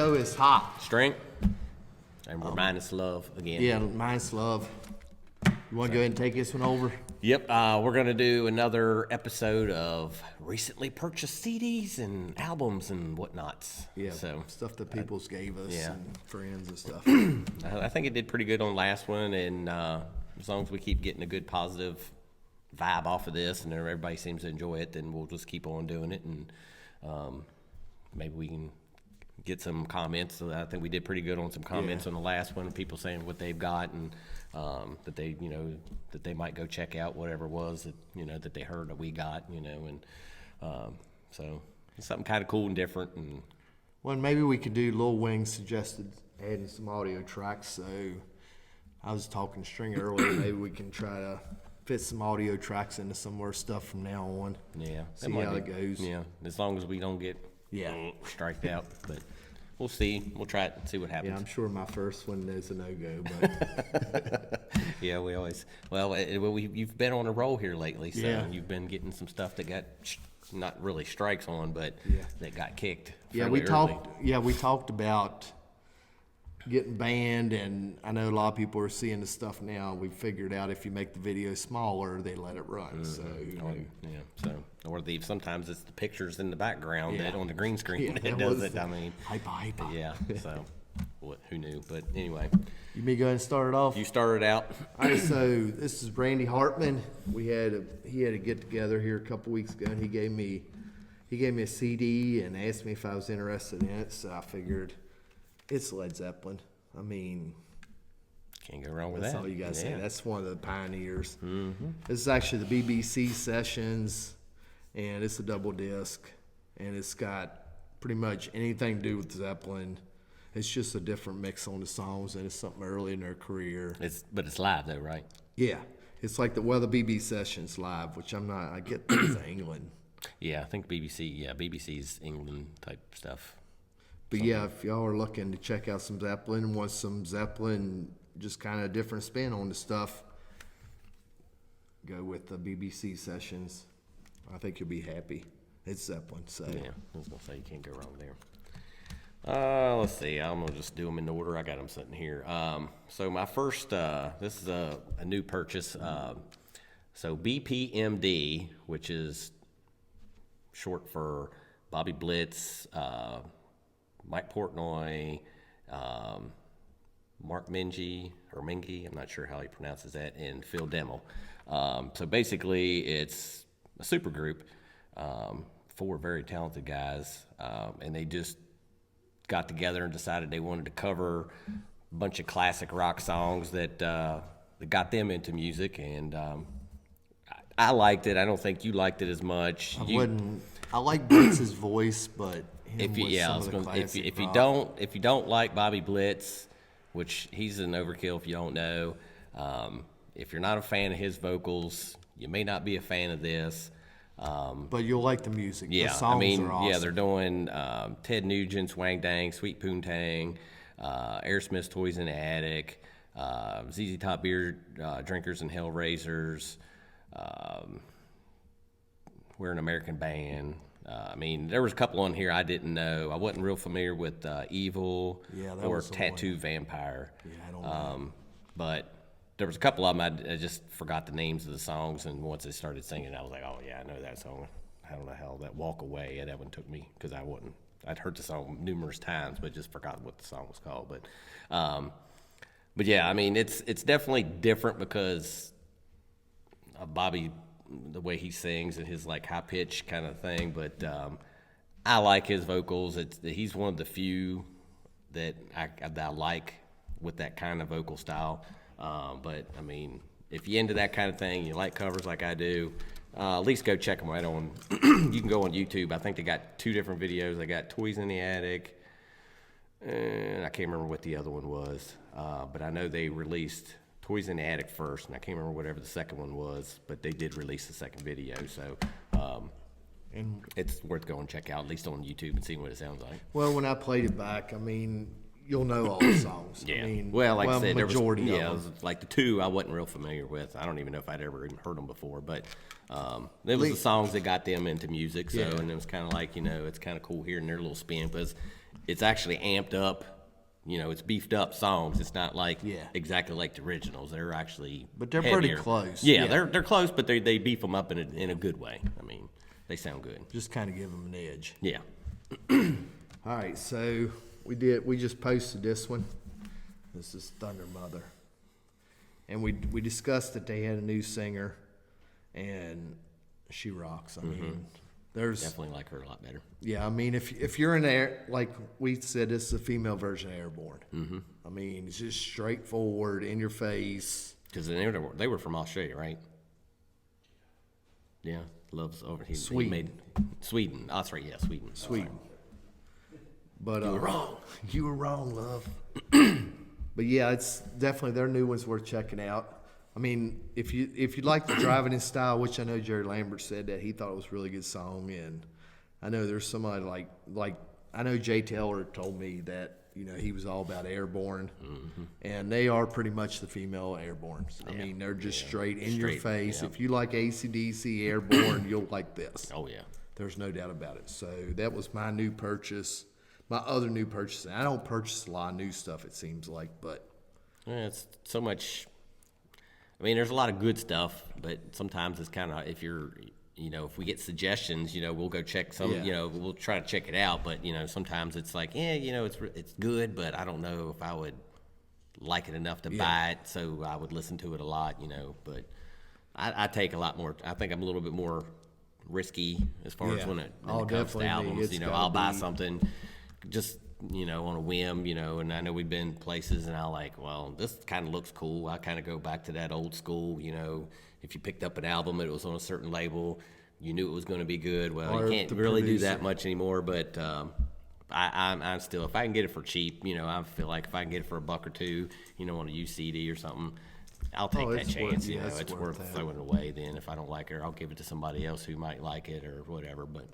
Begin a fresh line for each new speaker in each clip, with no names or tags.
know it's hot.
Strength. And we're minus love again.
Yeah, minus love. You want to go ahead and take this one over?
Yep, we're going to do another episode of recently purchased CDs and albums and whatnots.
Yeah,
so
stuff that people gave us and friends and stuff.
I think it did pretty good on the last one, and as long as we keep getting a good positive vibe off of this and everybody seems to enjoy it, then we'll just keep on doing it, and maybe we can get some comments. So I think we did pretty good on some comments on the last one, people saying what they've got and that they, that they might go check out whatever it was that, that they heard that we got, and so it's something kind of cool and different. And
well, maybe we could do Lil Wing suggested adding some audio tracks. So I was talking to Stringer earlier. Maybe we can try to fit some audio tracks into some more stuff from now on.
Yeah,
see how it goes.
Yeah, as long as we don't get striked out, but we'll see. We'll try it and see what happens.
Yeah, I'm sure my first one is a no-go, but
yeah, we always you've been on a roll here lately, so you've been getting some stuff that got not really strikes on, but that got kicked.
We talked about getting banned, and I know a lot of people are seeing the stuff now. We figured out if you make the video smaller, they let it run. So sometimes it's the pictures in the background that on the green screen that does it. I mean, hyper.
Yeah. So who knew? But anyway,
you may go ahead and start it off.
You started out.
All right. So this is Randy Hartman. He had a get together here a couple weeks ago, and he gave me a CD and asked me if I was interested in it. So I figured. It's Led Zeppelin. I mean,
can't go wrong with
that. That's all you gotta say. That's one of the pioneers. Mm-hmm. This is actually the BBC sessions, and it's a double disc, and it's got pretty much anything to do with Zeppelin. It's just a different mix on the songs, and it's something early in their career.
But it's live though, right?
Yeah, it's like the BBC sessions live, which I'm not. I get it's England.
Yeah, I think BBC. Yeah, BBC's England type stuff.
But yeah, if y'all are looking to check out some Zeppelin, want some Zeppelin, just kind of different spin on the stuff, go with the BBC sessions. I think you'll be happy. It's Zeppelin, so.
Yeah, I was going to say you can't go wrong there. Let's see, I'm going to just do them in order. I got them sitting here. So my first, this is a new purchase. So BPMD, which is short for Bobby Blitz, Mike Portnoy, Mark Mingy, I'm not sure how he pronounces that, and Phil Demmel. So basically, it's a super group, 4 very talented guys, and they just got together and decided they wanted to cover a bunch of classic rock songs that got them into music, and I liked it. I don't think you liked it as much.
I like Blitz's voice, but if you
don't like Bobby Blitz, which he's an overkill if you don't know, if you're not a fan of his vocals, you may not be a fan of this.
But you'll like the music.
Yeah,
the songs are awesome.
Yeah, they're doing Ted Nugent's Wang Dang, Sweet Poontang, Aerosmith's Toys in the Attic, ZZ Top Beer Drinkers and Hellraisers. We're an American Band. There was a couple on here I didn't know. I wasn't real familiar with Evil or Tattoo Vampire.
Yeah, I don't know.
But there was a couple of them I just forgot the names of the songs, and once they started singing, I was like, oh yeah, I know that song. How the hell that Walk Away? Yeah, that one took me because I'd heard the song numerous times, but just forgot what the song was called. But yeah, it's definitely different because Bobby, the way he sings and his like high pitch kind of thing, but I like his vocals. He's one of the few that I like with that kind of vocal style. But if you're into that kind of thing, you like covers like I do, at least go check them right on. You can go on YouTube. I think they got 2 different videos. They got Toys in the Attic, and I can't remember what the other one was, but I know they released Toys in the Attic first, and I can't remember whatever the second one was, but they did release the second video, so and it's worth going to check out, at least on YouTube, and seeing what it sounds like.
Well, when I played it back, you'll know all the songs.
Yeah. I said, majority of them. It was like the 2 I wasn't real familiar with. I don't even know if I'd ever even heard them before, but it was the songs that got them into music, and it was kind of like, it's kind of cool hearing their little spin, because it's actually amped up. It's beefed up songs. It's not like
Yeah.
exactly like the originals. They're actually
But they're pretty
heavier.
close.
Yeah,
Yeah.
they're close, but they beef them up in a good way. I mean, they sound good.
Just kind of give them an edge.
Yeah.
All right, so we just posted this one. This is Thunder Mother. And we discussed that they had a new singer, and she rocks. I mean, there's
Definitely like her a lot better.
yeah. I mean, if you're in there, like we said, this is a female version of Airborne. I mean, it's just straightforward, in your face.
Because they were from Australia, right? Yeah, loves over here.
Sweden.
Sweden. Oh, that's right. Yeah, Sweden.
Sweet. But
You were wrong.
You were wrong, love. But yeah, it's definitely their new one's worth checking out. I mean, if you like the Driving in Style, which I know Jerry Lambert said that he thought it was a really good song, and I know there's somebody like I know Jay Taylor told me that he was all about Airborne, and they are pretty much the female Airbornes. I mean, they're just straight in your face.
yeah.
If you like AC/DC Airborne, you'll like this.
Oh yeah.
There's no doubt about it. So that was my new purchase. My other new purchase. I don't purchase a lot of new stuff, it seems like, but
Yeah, it's so much. I mean, there's a lot of good stuff, but sometimes it's kind of if we get suggestions, we'll go check some.
Yeah.
We'll try to check it out, but sometimes it's like, it's good, but I don't know if I would like it enough to buy it, so I would listen to it a lot. But I take a lot more. I think I'm a little bit more risky as far as when it comes to
definitely me.
albums.
It's gotta
I'll buy
be-
something just on a whim, and I know we've been places and I like, well, this kind of looks cool. I kind of go back to that old school, if you picked up an album, it was on a certain label, you knew it was going to be good. Well,
Or
you can't
the
really do
producer.
that much anymore, but I'm still, if I can get it for cheap, I feel like if I can get it for $1 or $2, on a used CD or something, I'll take that
it's
chance.
worth- yeah,
It's worth
that.
throwing it away. Then if I don't like it, I'll give it to somebody else who might like it or whatever. But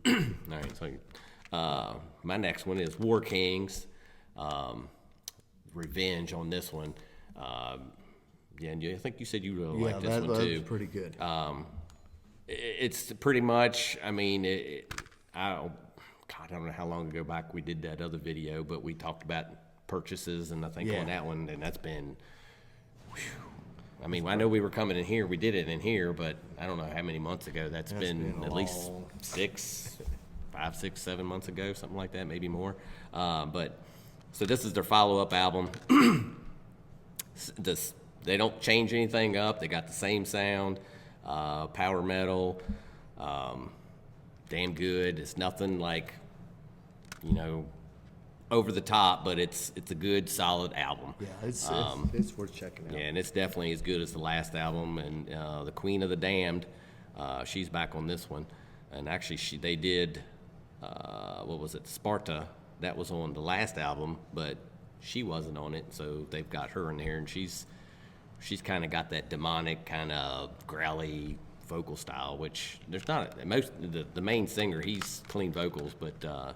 all right, so my next one is War Kings. Revenge on this one. And I think you said you really liked this one
that
too.
was pretty good.
It's pretty much. I mean, I don't know how long ago back we did that other video, but we talked about purchases, and I think
Yeah.
on that one, and that's been. Whew, I mean, I know we were coming in here. We did it in here, but I don't know how many months ago. That's been
been
at least
long.
5, 6, 7 months ago, something like that, maybe more. But so this is their follow-up album. They don't change anything up. They got the same sound, power metal, damn good. It's nothing like, over the top, but it's a good, solid album.
Yeah, it's worth checking out.
Yeah, and it's definitely as good as the last album. And the Queen of the Damned, she's back on this one. And actually, they did, what was it, Sparta? That was on the last album, but she wasn't on it, so they've got her in there, and she's kind of got that demonic kind of growly vocal style, which there's not the main singer, he's clean vocals, but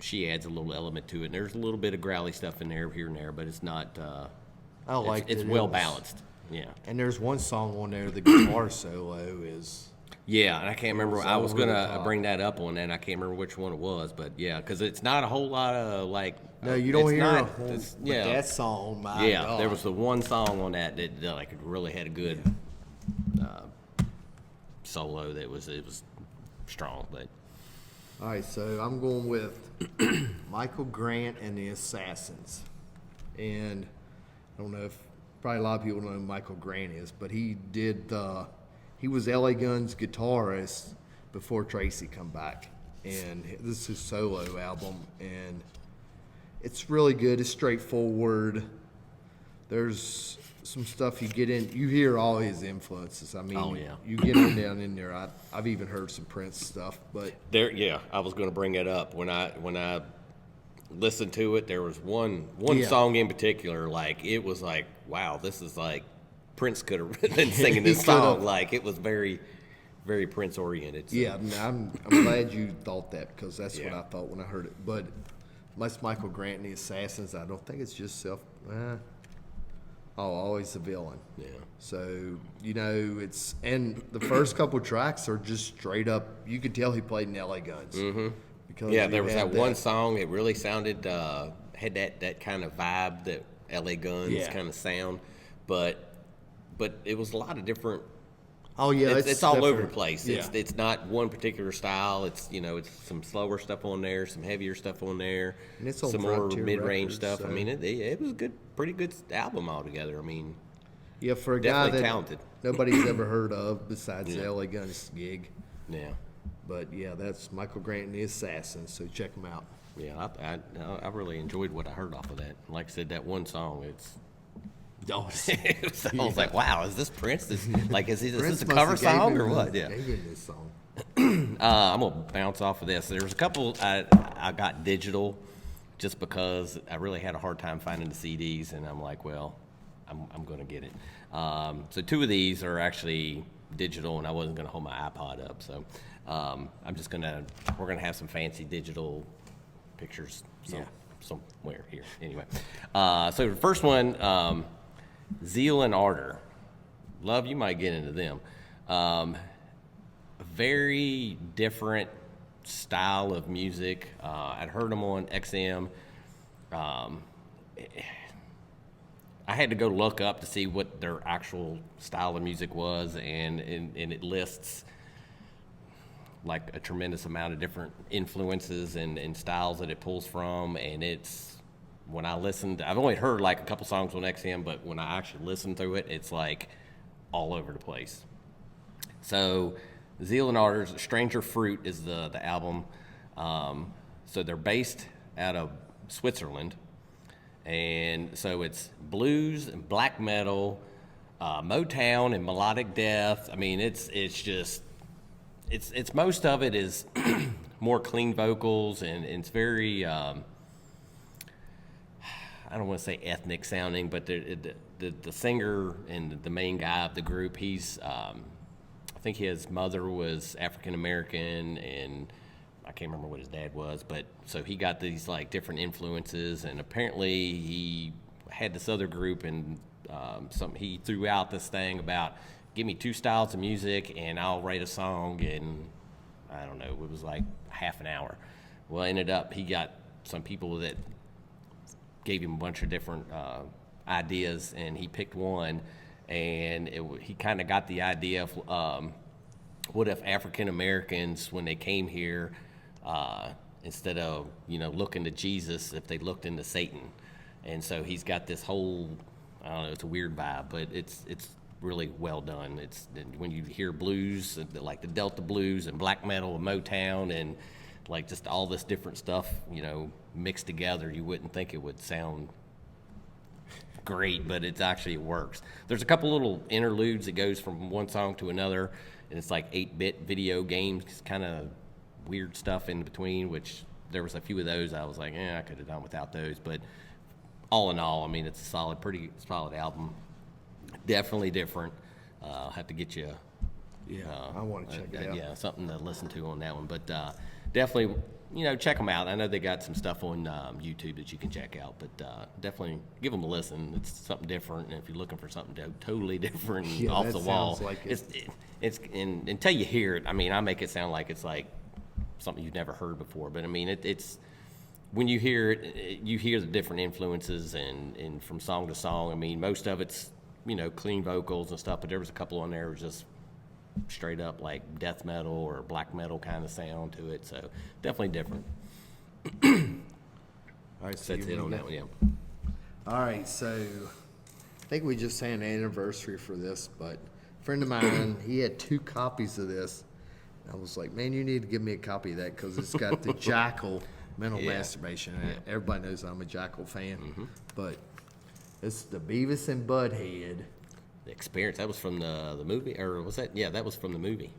she adds a little element to it. And there's a little bit of growly stuff in there here and there, but it's not.
I like
it's
it.
well balanced. Yeah.
And there's one song on there, the guitar solo is.
Yeah, and I can't remember.
was
I was
over the
gonna
top.
bring that up on that. I can't remember which one it was, but yeah, because it's not a whole lot of like.
No, you don't
it's
hear
not,
a whole.
it's-
But
Yeah,
that song, my
yeah.
God.
There was the one song on that like really had a good solo. It was strong, but
All right, so I'm going with Michael Grant and the Assassins. And I don't know if probably a lot of people know who Michael Grant is, but he was LA Guns guitarist before Tracy come back. And this is his solo album, and it's really good. It's straightforward. There's some stuff you get in. You hear all his influences. I mean,
Oh, yeah.
you get on down in there. I've even heard some Prince stuff, but
there. Yeah, I was going to bring it up when I listened to it. There was one
Yeah.
song in particular. Like it was like, wow, this is like Prince could have been singing this
He
song.
could've.
Like it was very, very Prince oriented. So.
yeah, I'm glad you thought that because that's what
Yeah.
I thought when I heard it. But unless Michael Grant and the Assassins, I don't think it's just always the villain.
Yeah.
So, and the first couple tracks are just straight up, you could tell he played in LA Guns. Because
Yeah,
you
there was
had
that one song. It really sounded had that kind of vibe, that L.A. Guns kind of sound, but it was a lot of different.
Oh yeah,
It's all over the
different.
place.
Yeah.
It's not one particular style. It's it's some slower stuff on there, some heavier stuff on there,
And it's on
some more
Frontier
mid-range
Records,
stuff. I
so-
mean, it was a pretty good album altogether. I mean,
Yeah, for a guy
definitely
that
talented.
nobody's ever heard of besides the
Yeah.
LA Guns gig.
yeah.
But yeah, that's Michael Grant and the Assassins, so check them out.
Yeah, I really enjoyed what I heard off of that. Like I said, that one song,
Oh,
I was like, wow, is this Prince? Is this
Prince
a
must
cover
have gave
song
him
or
this-
what? Yeah.
gave him this song.
I'm gonna bounce off of this. There was a couple I got digital, just because I really had a hard time finding the CDs, and I'm like, well, I'm gonna get it. So two of these are actually digital, and I wasn't gonna hold my iPod up, so we're gonna have some fancy digital pictures somewhere here. Anyway, so the first one, Zeal and Ardor. Love, you might get into them. Very different style of music. I'd heard them on XM. I had to go look up to see what their actual style of music was, and it lists like a tremendous amount of different influences and styles that it pulls from. And it's, when I listened, I've only heard like a couple songs on XM, but when I actually listened through it, it's like all over the place. So Zeal and Ardor, Stranger Fruit is the album. So they're based out of Switzerland. And so it's blues and black metal, Motown and melodic death. I mean, it's most of it is more clean vocals, and it's very, I don't want to say ethnic sounding, but the singer and the main guy of the group, he's, I think his mother was African American, and I can't remember what his dad was, but so he got these like different influences, and apparently he had this other group, and he threw out this thing about, give me two styles of music and I'll write a song in, I don't know, it was like half an hour. Well, ended up he got some people that gave him a bunch of different ideas, and he picked one, and he kind of got the idea of what if African Americans, when they came here, instead of looking to Jesus, if they looked into Satan. And so he's got this whole, I don't know, it's a weird vibe, but it's really well done. It's when you hear blues, like the Delta blues and black metal and Motown and like just all this different stuff, mixed together, you wouldn't think it would sound great, but it works. There's a couple little interludes that goes from one song to another, and it's like 8-bit video games, kind of weird stuff in between, which there was a few of those I was like, I could have done without those. But all in all, I mean, it's a pretty solid album. Definitely different. I'll have to get you.
Yeah, I want to check it out.
Yeah, something to listen to on that one. But definitely, check them out. I know they got some stuff on YouTube that you can check out, but definitely give them a listen. It's something different, and if you're looking for something totally different and off
that
the wall,
sounds like
it's until you hear it. I mean, I make it sound like it's like something you've never heard before, but I mean, it's when you hear it, you hear the different influences and from song to song. I mean, most of it's clean vocals and stuff, but there was a couple on there that was just straight up like death metal or black metal kind of sound to it, so definitely different.
All right, so
That's it on that one. Yeah.
All right, so I think we just had an anniversary for this, but a friend of mine, he had 2 copies of this. I was like, man, you need to give me a copy of that, because it's got the Jackal Mental Masturbation. And everybody knows I'm a Jackal fan, but it's the Beavis and Butthead.
The Experience, that was from the movie, or was that? Yeah, that was from the movie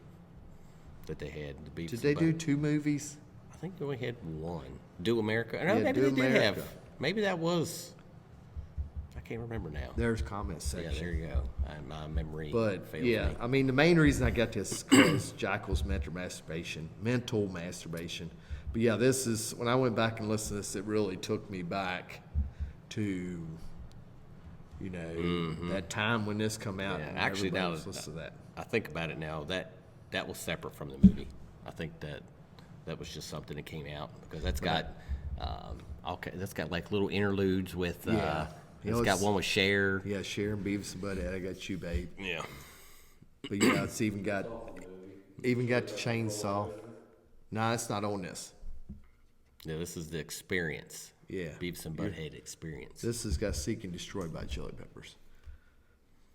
that they had. The Beavis
Did they do 2 movies?
I think they only had one. Do America? No,
Yeah,
maybe
Do
they did
America.
have. Maybe that was. I can't remember now.
There's comment section.
Yeah, there you go. My memory
But
fails
yeah,
me.
I mean, the main reason I got this is because Jackal's mental masturbation. But yeah, this is, when I went back and listened to this, it really took me back to, that time when this come out.
Yeah,
and
actually,
everybody
now
was listening to that.
I think about it now, that was separate from the movie. I think that that was just something that came out because that's got that's got like little interludes with
Yeah.
it's got one with Cher.
Yeah, Cher and Beavis and Butthead. I got you, babe.
Yeah.
But yeah, it's even got the chainsaw. Nah, it's not on this.
Yeah, this is the Experience.
Yeah.
Beavis and Butthead Experience.
This has got Seek and Destroy by Chili Peppers.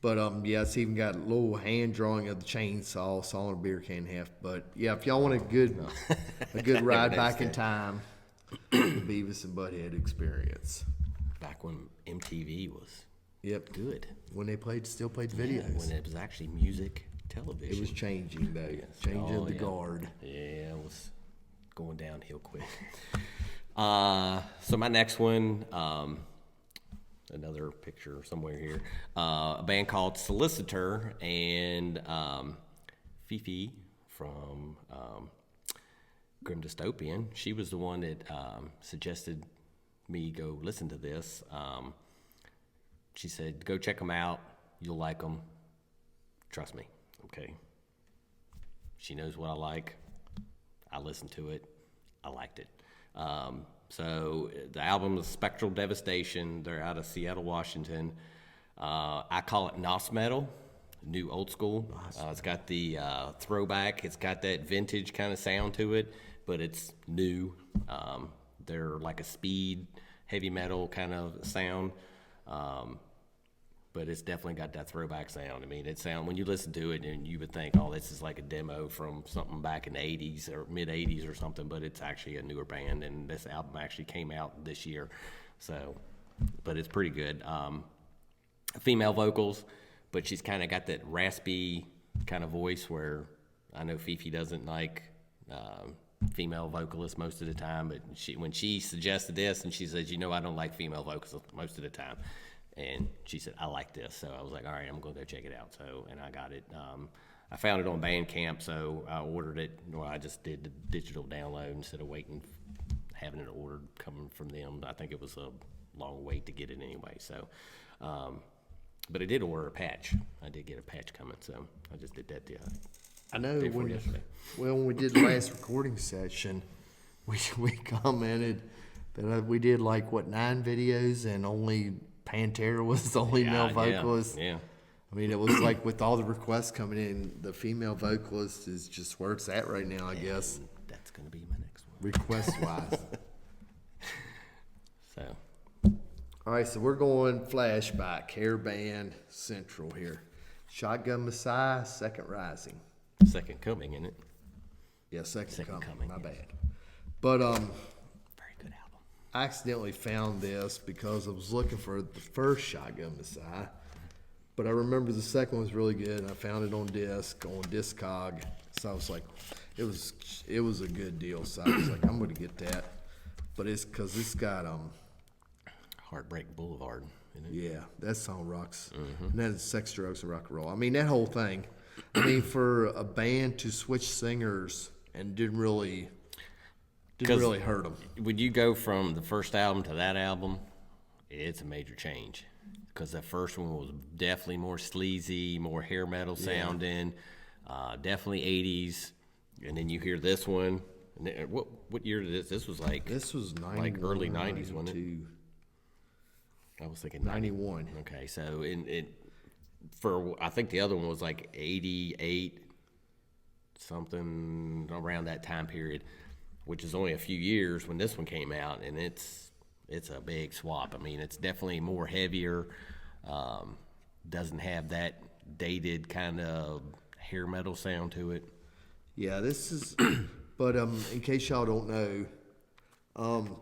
But yeah, it's even got a little hand drawing of the chainsaw, sawing a beer can in half. But yeah, if y'all want a good ride back in time, the Beavis and Butthead Experience.
Back when MTV was good.
When they still played videos.
When it was actually music television.
It was changing though. Changing of the guard.
Yeah, it was going downhill quick. So my next one, another picture somewhere here, a band called Solicitor, and Fifi from Grim Dystopian. She was the one that suggested me go listen to this. She said, go check them out. You'll like them. Trust me. Okay. She knows what I like. I listened to it. I liked it. So the album is Spectral Devastation. They're out of Seattle, Washington. I call it NOS metal, new old school. It's got the throwback. It's got that vintage kind of sound to it, but it's new. They're like a speed, heavy metal kind of sound. But it's definitely got that throwback sound. I mean, when you listen to it, and you would think, oh, this is like a demo from something back in the 80s or mid-80s or something, but it's actually a newer band, and this album actually came out this year. So, but it's pretty good. Female vocals, but she's kind of got that raspy kind of voice where I know Fifi doesn't like female vocalists most of the time, but when she suggested this, and she says, I don't like female vocalists most of the time. And she said, I like this. So I was like, all right, I'm going to go check it out. So, and I got it. I found it on Bandcamp, so I ordered it. Well, I just did the digital download instead of having it ordered coming from them. I think it was a long wait to get it anyway. So, but I did order a patch. I did get a patch coming, so I just did that
I know
yesterday.
When we did the last recording session, we commented that we did 9 videos and only Pantera was the only male vocalist.
Yeah.
I mean, it was like with all the requests coming in, the female vocalist is just where it's at right now, I guess.
That's going to be my next one.
Request-wise.
So.
All right, so we're going flashback, hair band central here. Shotgun Messiah, Second Rising.
Second Coming, isn't it?
Yeah, Second Coming. My
yes.
bad. But
very good album.
I accidentally found this because I was looking for the first Shotgun Messiah, but I remember the second one was really good, and I found it on Discog. So I was like, it was a good deal. So I was like, I'm going to get that. But it's because it's got
Heartbreak Boulevard. Isn't it?
Yeah, that song rocks. And that is Sex, Drugs, and Rock and Roll. I mean, that whole thing. I mean, for a band to switch singers and didn't really hurt them.
When you go from the first album to that album, it's a major change. Because the first one was definitely more sleazy, more hair metal sounding, definitely 80s. And then you hear this one. And what year did this? This was
91,
like early 90s, wasn't it? I was thinking
91.
Okay, so I think the other one was like 88, something around that time period, which is only a few years when this one came out, and it's a big swap. I mean, it's definitely more heavier, doesn't have that dated kind of hair metal sound to it.
Yeah, this is, but in case y'all don't know,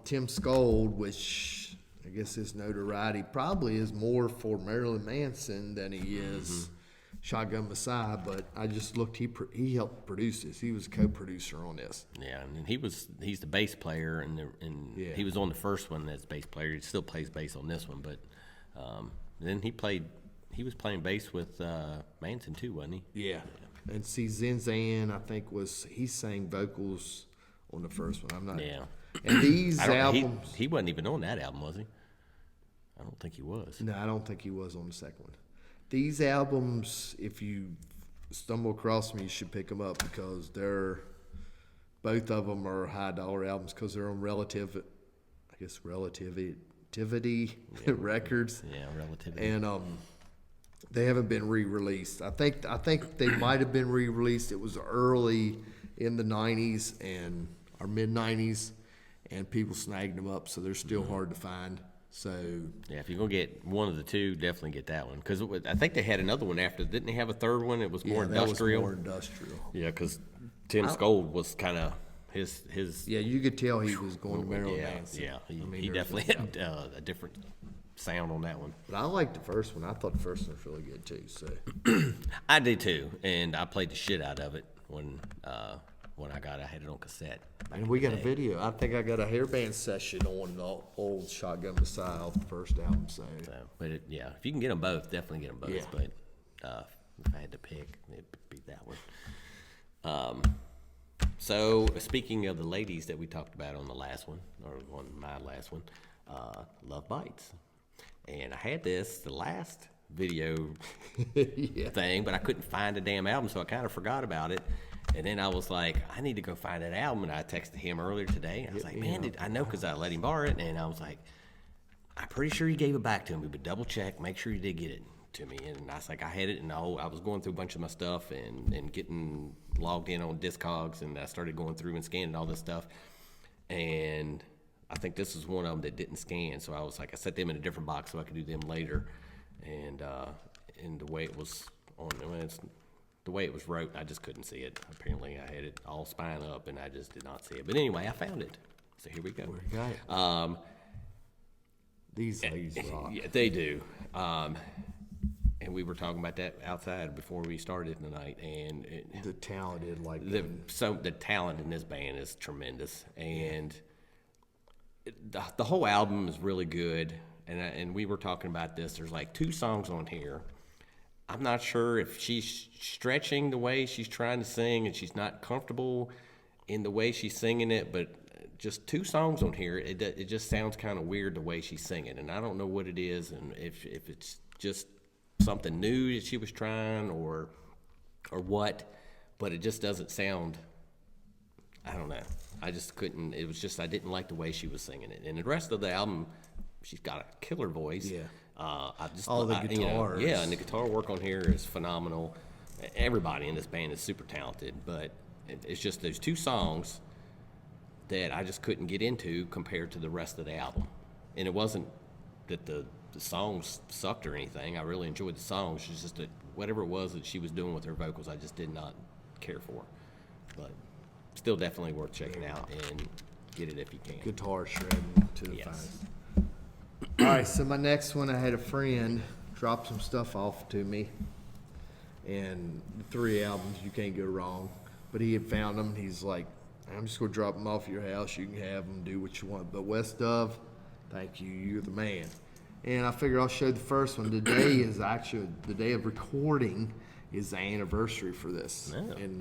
Tim Skold, which I guess his notoriety probably is more for Marilyn Manson than he is Shotgun Messiah, but I just looked, he helped produce this. He was a co-producer on this.
Yeah, and he's the bass player, and he was on the first one as bass player. He still plays bass on this one, but then he was playing bass with Manson too, wasn't he?
Yeah. And see, Zinzan, I think he sang vocals on the first one. I'm not.
Yeah.
And these albums,
he wasn't even on that album, was he? I don't think he was.
No, I don't think he was on the second one. These albums, if you stumble across them, you should pick them up because they're both of them are high dollar albums because they're on Relativity Records.
Yeah, Relativity.
And they haven't been re-released. I think they might have been re-released. It was early in the '90s or mid '90s, and people snagged them up, so they're still hard to find. So
yeah, if you're gonna get one of the two, definitely get that one because I think they had another one after. Didn't they have a third one? It was more industrial.
That was more industrial.
Yeah, because Tim Skold was kind of his.
Yeah, you could tell he was going to Maryland Manson.
Yeah, he definitely had a different sound on that one.
But I liked the first one. I thought the first one was really good too. So
I did too, and I played the shit out of it when I had it on cassette.
And we got a video. I think I got a hairband session on the old Shotgun Messiah off the first album. So
but if you can get them both, definitely get them both.
Yeah.
But if I had to pick, it'd be that one. So speaking of the ladies that we talked about on the last one, or on my last one, Love Bites. And I had the last video thing, but I couldn't find the damn album, so I kind of forgot about it. And then I was like, I need to go find that album. And I texted him earlier today. And I was like, man, I know because I let him borrow it. And I was like, I'm pretty sure he gave it back to me, but double check, make sure he did get it to me. And I was like, I had it, and I was going through a bunch of my stuff and getting logged in on Discogs, and I started going through and scanning all this stuff. And I think this was one of them that didn't scan, so I was like, I set them in a different box so I could do them later. And the way it was the way it was wrote, I just couldn't see it. Apparently, I had it all spine up, and I just did not see it. But anyway, I found it. So here we go.
we got it. These ladies rock.
Yeah, they do. And we were talking about that outside before we started tonight, and
The talented,
the talent in this band is tremendous, and the whole album is really good. And we were talking about this. There's like 2 songs on here. I'm not sure if she's stretching the way she's trying to sing, and she's not comfortable in the way she's singing it. But just 2 songs on here, it just sounds kind of weird the way she's singing, and I don't know what it is, and if it's just something new that she was trying or what, but it just doesn't sound, I don't know. I just couldn't, it was just, I didn't like the way she was singing it. And the rest of the album, she's got a killer voice.
Yeah.
All
the guitars.
And the guitar work on here is phenomenal. Everybody in this band is super talented, but it's just those 2 songs that I just couldn't get into compared to the rest of the album. And it wasn't that the songs sucked or anything. I really enjoyed the songs. It's just that whatever it was that she was doing with her vocals, I just did not care for. But still definitely worth checking out, and get it if you can.
guitar shredding to the finest. All right, so my next one, I had a friend drop some stuff off to me, and the 3 albums, you can't go wrong. But he had found them. He's like, I'm just going to drop them off at your house. You can have them, do what you want. But West Dove, thank you. You're the man. And I figure I'll show the first one. Today is actually, the day of recording is the anniversary for this in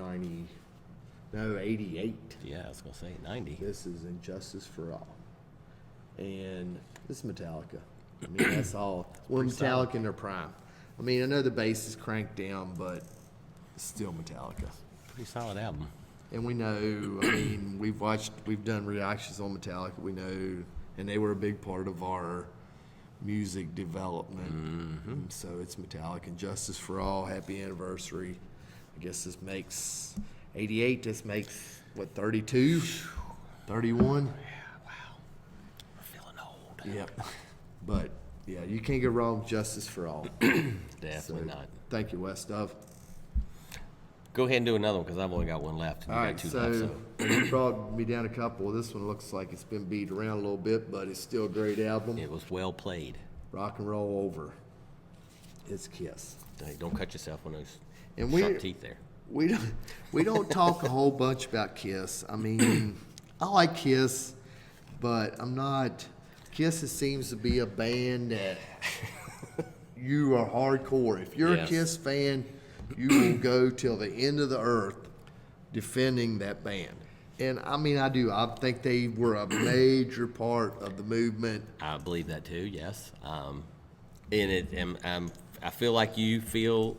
88.
Yeah, I was going to say 90.
This is Injustice for All. And this is Metallica. I mean, that's all. Well, Metallica in their prime. I mean, I know the bass is cranked down, but it's still Metallica.
Pretty solid album.
And we know, I mean, we've done reactions on Metallica. We know, and they were a big part of our music development. Mm-hmm. So it's Metallica, Injustice for All, happy anniversary. I guess this makes 88. This makes, what, 32? 31? Yep. But, yeah, you can't go wrong with Justice for All.
Definitely not.
Thank you, West Dove.
Go ahead and do another one, because I've only got one left.
All right, so you brought me down a couple. This one looks like it's been beat around a little bit, but it's still a great album.
It was well played.
Rock and Roll Over. It's Kiss.
Hey, don't cut yourself on those
And
sharp teeth there.
We don't talk a whole bunch about Kiss. I mean, I like Kiss, but I'm not... Kiss seems to be a band that you are hardcore. If you're a Kiss fan, you will go till the end of the earth defending that band. And I mean, I do. I think they were a major part of the movement.
I believe that too. Yes. I feel like you feel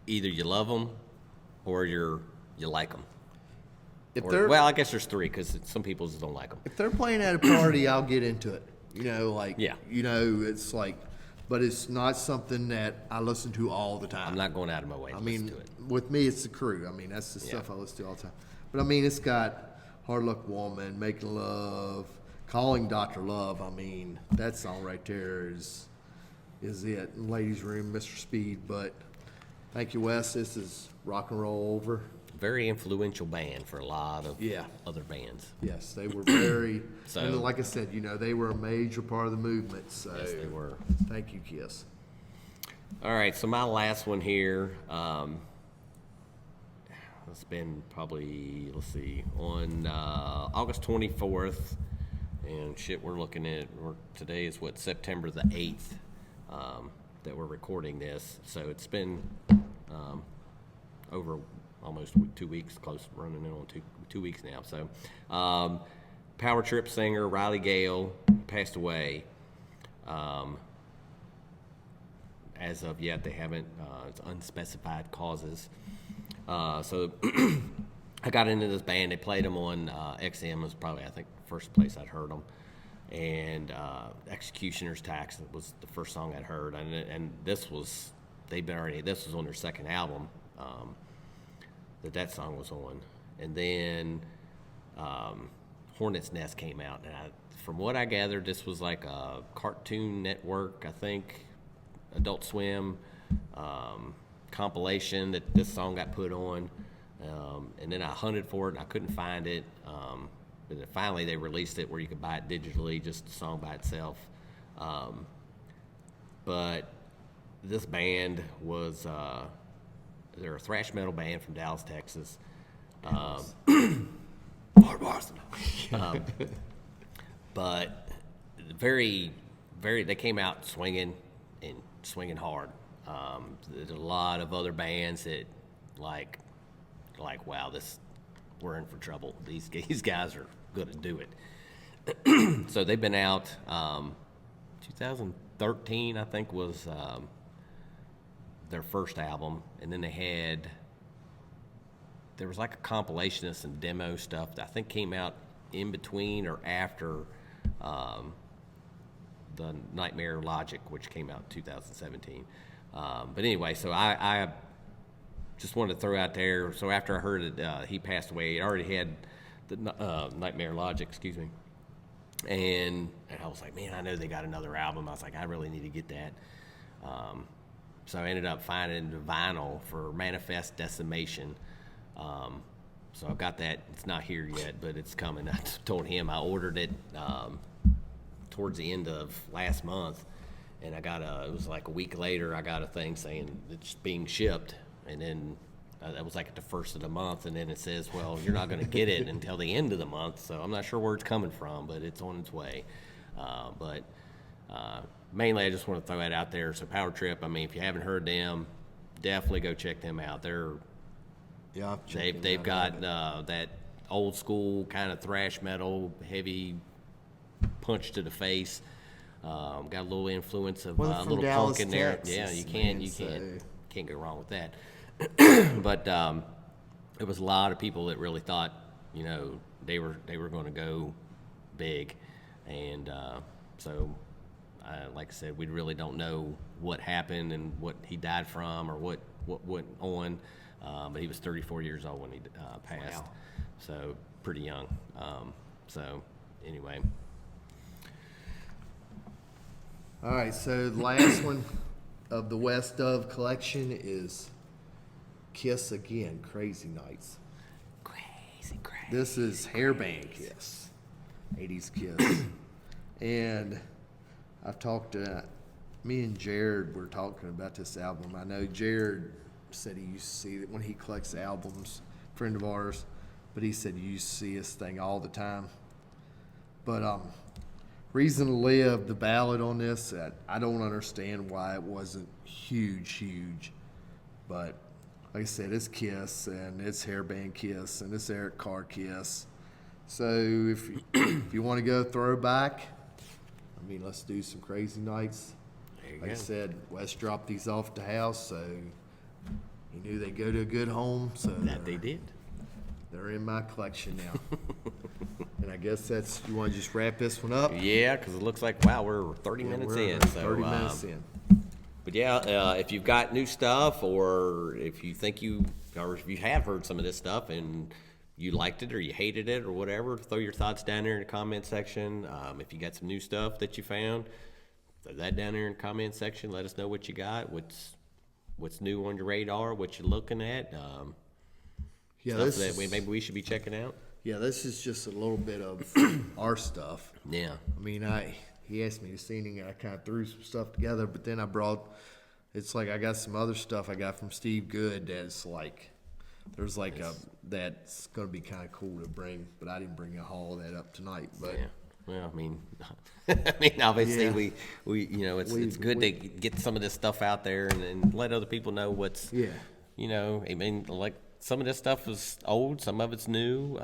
either you love them or you like them. Well, I guess there's 3 because some people just don't like them.
If they're playing at a party, I'll get into it.
Yeah.
It's like, but it's not something that I listen to all the time.
I'm not going out of my way to listen to it.
With me, it's the crew. That's the stuff I listen to all the time. But it's got Hard Luck Woman, Making Love, Calling Dr. Love. That song right there is it. Ladies Room, Mr. Speed. But thank you, Wes. This is Rock and Roll Over.
Very influential band for a lot of
Yeah.
other bands.
Yes, they were very,
So-
and like I said, they were a major part of the movement. So
Yes, they were.
Thank you, Kiss.
All right, so my last one here, it's been probably, on August 24th, and we're looking at, today is September the 8th, that we're recording this. So it's been over almost 2 weeks, close running in on two weeks now. So Power Trip singer Riley Gale passed away. As of yet, they haven't, it's unspecified causes. So I got into this band. They played them on XM was probably, I think, the first place I'd heard them. And Executioner's Tax was the first song I'd heard. And this was, this was on their second album that song was on. And then Hornet's Nest came out. And from what I gathered, this was like a Cartoon Network, I think, Adult Swim compilation that this song got put on. And then I hunted for it and I couldn't find it. But then finally they released it where you could buy it digitally, just the song by itself. But this band was, they're a thrash metal band from Dallas, Texas. But very, they came out swinging hard. There's a lot of other bands that like, wow, we're in for trouble. These guys are going to do it. So they've been out. 2013, I think, was their first album, and then there was like a compilation of some demo stuff that I think came out in between or after the Nightmare Logic, which came out in 2017. But anyway, so I just wanted to throw out there. So after I heard that he passed away, I already had the Nightmare Logic, excuse me. And I was like, man, I know they got another album. I was like, I really need to get that. So I ended up finding the vinyl for Manifest Decimation. So I've got that. It's not here yet, but it's coming. I told him I ordered it towards the end of last month. And it was like a week later, I got a thing saying it's being shipped. And then that was like at the first of the month. And then it says, well, you're not going to get it until the end of the month. So I'm not sure where it's coming from, but it's on its way. But mainly I just want to throw that out there. So Power Trip, if you haven't heard them, definitely go check them out. They've got that old school kind of thrash metal, heavy punch to the face. Got a little influence of a little
Dallas,
punk in there.
Texas,
Yeah, you can't go wrong with that. But there was a lot of people that really thought, they were going to go big, and so like I said, we really don't know what happened and what he died from or what went on. But he was 34 years old when he passed. Wow. So pretty young. So anyway.
All right, so the last one of the West Dove collection is Kiss Again, Crazy Nights.
Crazy.
This is hairband Kiss, 80s Kiss. And I've talked to, me and Jared were talking about this album. I know Jared said he used to see it when he collects albums, friend of ours, but he said you used to see this thing all the time. But Reason to Live, the ballad on this, I don't understand why it wasn't huge. But like I said, it's Kiss, and it's hairband Kiss, and it's Eric Carr Kiss. So if you want to go throwback, let's do some Crazy Nights. Like I said, Wes dropped these off at the house, so he knew they'd go to a good home. So
that they did.
They're in my collection now. And I guess you want to just wrap this one up?
Yeah, because it looks like, wow, we're 30 minutes
We're
in.
30
So,
minutes in.
But yeah, if you've got new stuff, or if you think or if you have heard some of this stuff and you liked it or you hated it or whatever, throw your thoughts down there in the comment section. If you got some new stuff that you found, throw that down there in the comment section. Let us know what you got, what's new on your radar, what you're looking at.
Yeah,
stuff that maybe we should be checking out.
Yeah, this is just a little bit of our stuff.
Yeah.
I mean, he asked me to sing, and I kind of threw some stuff together, but then it's like I got some other stuff I got from Steve Good that's like, there's like that's going to be kind of cool to bring, but I didn't bring all of that up tonight. But
yeah. Well, I mean, obviously we it's good to get some of this stuff out there and let other people know what's, I mean, like some of this stuff is old, some of it's new,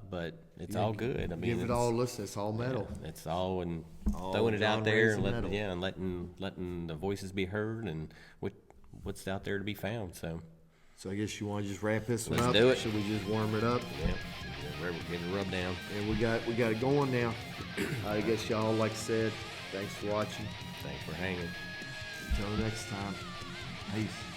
but it's all good. I mean,
give it all a listen. It's all metal.
Yeah, it's all
All
throwing it out there and
metal.
letting the voices be heard and what's out there to be found.
So I guess you want to just wrap this one
Let's
up?
do it.
Should we just warm it up?
Yeah, give it a rub down.
And we got it going now. I guess y'all, like I said, thanks for watching.
Thanks for hanging.
Until next time, peace.